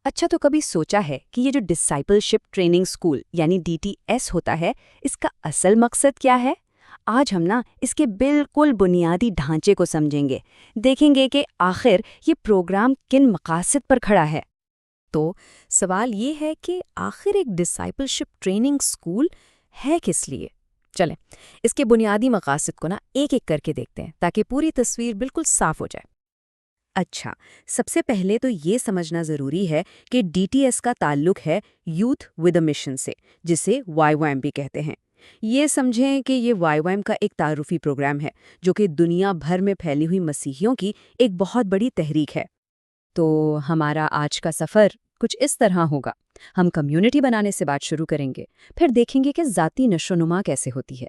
اچھا، تو کبھی سوچا ہے کہ یہ جو ڈسائپلشپ ٹریننگ اسکول یعنی DTS ہوتا ہے، اس کا اصل مقصد کیا ہے؟ آج ہم اس کے بالکل بنیادی ڈھانچے کو سمجھیں گے، دیکھیں گے کہ آخر یہ پروگرام کن مقاصد پر کھڑا ہے۔ تو سوال یہ ہے کہ آخر ایک ڈسائپلشپ ٹریننگ اسکول ہے کس لیے؟ چلیں اس کے بنیادی مقاصد کو ایک ایک کر کے دیکھتے ہیں تاکہ پوری تصویر بالکل صاف ہو جائے۔ اچھا، سب سے پہلے تو یہ سمجھنا ضروری ہے کہ DTS کا تعلق ہے یوتھ ود اے مشن سے، جسے YWAM بھی کہتے ہیں۔ یہ سمجھیں کہ یہ YWAM کا ایک تعارفی پروگرام ہے جو کہ دنیا بھر میں پھیلی ہوئی مسیحیوں کی ایک بہت بڑی تحریک ہے۔ تو ہمارا آج کا سفر کچھ اس طرح ہوگا۔ ہم کمیونٹی بنانے سے بات شروع کریں گے، پھر دیکھیں گے کہ ذاتی نشوونما کیسے ہوتی ہے،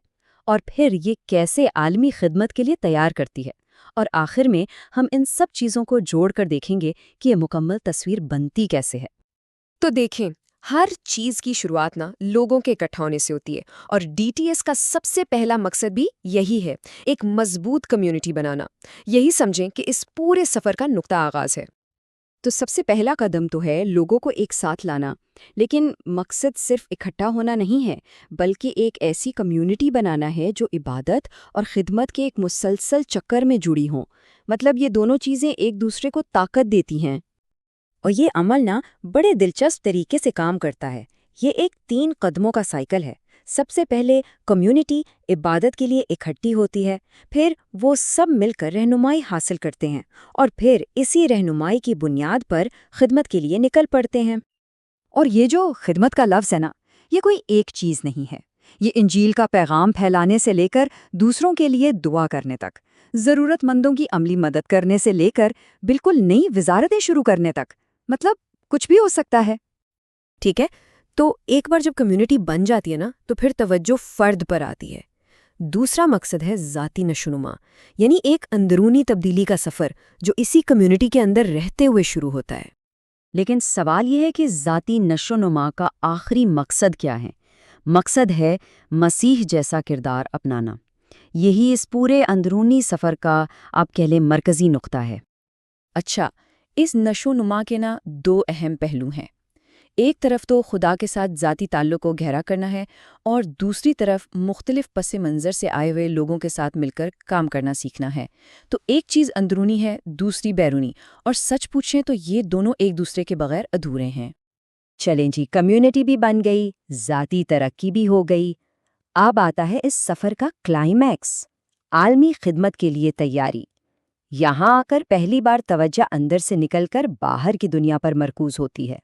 اور پھر یہ کیسے عالمی خدمت کے لیے تیار کرتی ہے، اور آخر میں ہم ان سب چیزوں کو جوڑ کر دیکھیں گے کہ یہ مکمل تصویر بنتی کیسے ہے۔ تو دیکھیں، ہر چیز کی شروعات لوگوں کے اکٹھا ہونے سے ہوتی ہے، اور DTS کا سب سے پہلا مقصد بھی یہی ہے، ایک مضبوط کمیونٹی بنانا۔ یہی سمجھیں کہ اس پورے سفر کا نقطہ آغاز ہے۔ تو سب سے پہلا قدم تو ہے لوگوں کو ایک ساتھ لانا، لیکن مقصد صرف اکٹھا ہونا نہیں ہے، بلکہ ایک ایسی کمیونٹی بنانا ہے جو عبادت اور خدمت کے ایک مسلسل چکر میں جڑی ہوں۔ مطلب یہ دونوں چیزیں ایک دوسرے کو طاقت دیتی ہیں۔ اور یہ عمل بڑے دلچسپ طریقے سے کام کرتا ہے۔ یہ ایک 3 قدموں کا سائیکل ہے۔ سب سے پہلے کمیونٹی عبادت کے لیے اکٹھی ہوتی ہے، پھر وہ سب مل کر رہنمائی حاصل کرتے ہیں، اور پھر اسی رہنمائی کی بنیاد پر خدمت کے لیے نکل پڑتے ہیں۔ اور یہ جو خدمت کا لفظ ہے یہ کوئی ایک چیز نہیں ہے۔ یہ انجیل کا پیغام پھیلانے سے لے کر دوسروں کے لیے دعا کرنے تک، ضرورت مندوں کی عملی مدد کرنے سے لے کر بالکل نئی وزارتیں شروع کرنے تک، مطلب کچھ بھی ہو سکتا ہے۔ ٹھیک ہے، تو ایک بار جب کمیونٹی بن جاتی ہے تو پھر توجہ فرد پر آتی ہے۔ دوسرا مقصد ہے ذاتی نشوونما، یعنی ایک اندرونی تبدیلی کا سفر جو اسی کمیونٹی کے اندر رہتے ہوئے شروع ہوتا ہے۔ لیکن سوال یہ ہے کہ ذاتی نشوونما کا آخری مقصد کیا ہے؟ مقصد ہے مسیح جیسا کردار اپنانا۔ یہی اس پورے اندرونی سفر کا آپ کہہ لیں مرکزی نقطہ ہے۔ اچھا، اس نشوونما کے 2 اہم پہلو ہیں۔ ایک طرف تو خدا کے ساتھ ذاتی تعلق کو گہرا کرنا ہے، اور دوسری طرف مختلف پس منظر سے آئے ہوئے لوگوں کے ساتھ مل کر کام کرنا سیکھنا ہے۔ تو ایک چیز اندرونی ہے، دوسری بیرونی، اور سچ پوچھیں تو یہ دونوں ایک دوسرے کے بغیر ادھورے ہیں۔ چلیں جی، کمیونٹی بھی بن گئی، ذاتی ترقی بھی ہو گئی۔ اب آتا ہے اس سفر کا کلائمیکس، عالمی خدمت کے لیے تیاری۔ یہاں آ کر پہلی بار توجہ اندر سے نکل کر باہر کی دنیا پر مرکوز ہوتی ہے۔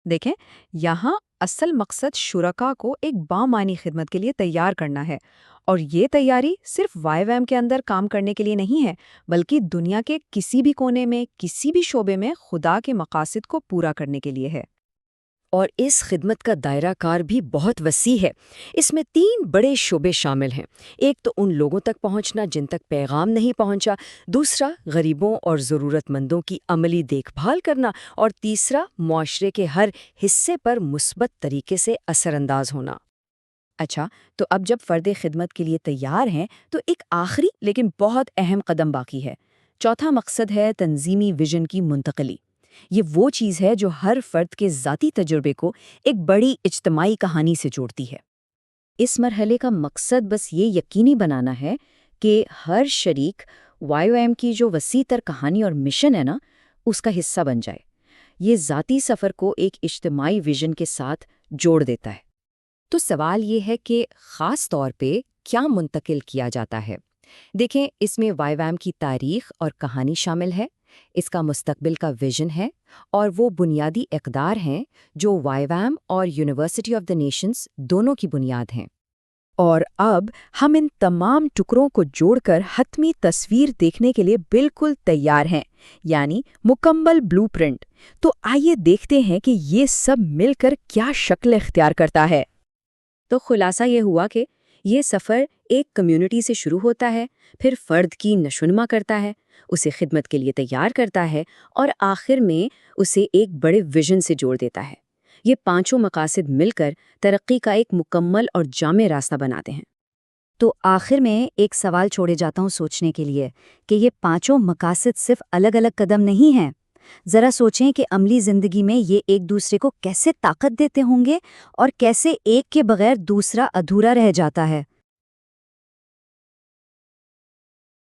دیکھیں، یہاں اصل مقصد شرکاء کو ایک بامعنی خدمت کے لیے تیار کرنا ہے، اور یہ تیاری صرف YWAM کے اندر کام کرنے کے لیے نہیں ہے، بلکہ دنیا کے کسی بھی کونے میں، کسی بھی شعبے میں خدا کے مقاصد کو پورا کرنے کے لیے ہے۔ اور اس خدمت کا دائرہ کار بھی بہت وسیع ہے۔ اس میں 3 بڑے شعبے شامل ہیں۔ ایک تو ان لوگوں تک پہنچنا جن تک پیغام نہیں پہنچا، دوسرا غریبوں اور ضرورت مندوں کی عملی دیکھ بھال کرنا، اور تیسرا معاشرے کے ہر حصے پر مثبت طریقے سے اثر انداز ہونا۔ اچھا، تو اب جب فرد خدمت کے لیے تیار ہیں تو ایک آخری لیکن بہت اہم قدم باقی ہے۔ چوتھا مقصد ہے تنظیمی ویژن کی منتقلی۔ یہ وہ چیز ہے جو ہر فرد کے ذاتی تجربے کو ایک بڑی اجتماعی کہانی سے جوڑتی ہے۔ اس مرحلے کا مقصد بس یہ یقینی بنانا ہے کہ ہر شریک YWAM کی جو وسیع تر کہانی اور مشن ہے اس کا حصہ بن جائے۔ یہ ذاتی سفر کو ایک اجتماعی ویژن کے ساتھ جوڑ دیتا ہے۔ تو سوال یہ ہے کہ خاص طور پہ کیا منتقل کیا جاتا ہے؟ دیکھیں، اس میں YWAM کی تاریخ اور کہانی شامل ہے، اس کا مستقبل کا ویژن ہے، اور وہ بنیادی اقدار ہیں جو YWAM اور یونیورسٹی آف دی نیشنز دونوں کی بنیاد ہیں۔ اور اب ہم ان تمام ٹکڑوں کو جوڑ کر حتمی تصویر دیکھنے کے لیے بالکل تیار ہیں، یعنی مکمل بلو پرنٹ۔ تو آئیے دیکھتے ہیں کہ یہ سب مل کر کیا شکل اختیار کرتا ہے۔ تو خلاصہ یہ ہوا کہ یہ سفر ایک کمیونٹی سے شروع ہوتا ہے، پھر فرد کی نشوونما کرتا ہے، اسے خدمت کے لیے تیار کرتا ہے، اور آخر میں اسے ایک بڑے ویژن سے جوڑ دیتا ہے۔ یہ 5 مقاصد مل کر ترقی کا ایک مکمل اور جامع راستہ بناتے ہیں۔ تو آخر میں ایک سوال چھوڑے جاتا ہوں سوچنے کے لیے کہ یہ 5 مقاصد صرف الگ الگ قدم نہیں ہیں، ذرا سوچیں کہ عملی زندگی میں یہ ایک دوسرے کو کیسے طاقت دیتے ہوں گے اور کیسے ایک کے بغیر دوسرا ادھورا رہ جاتا ہے۔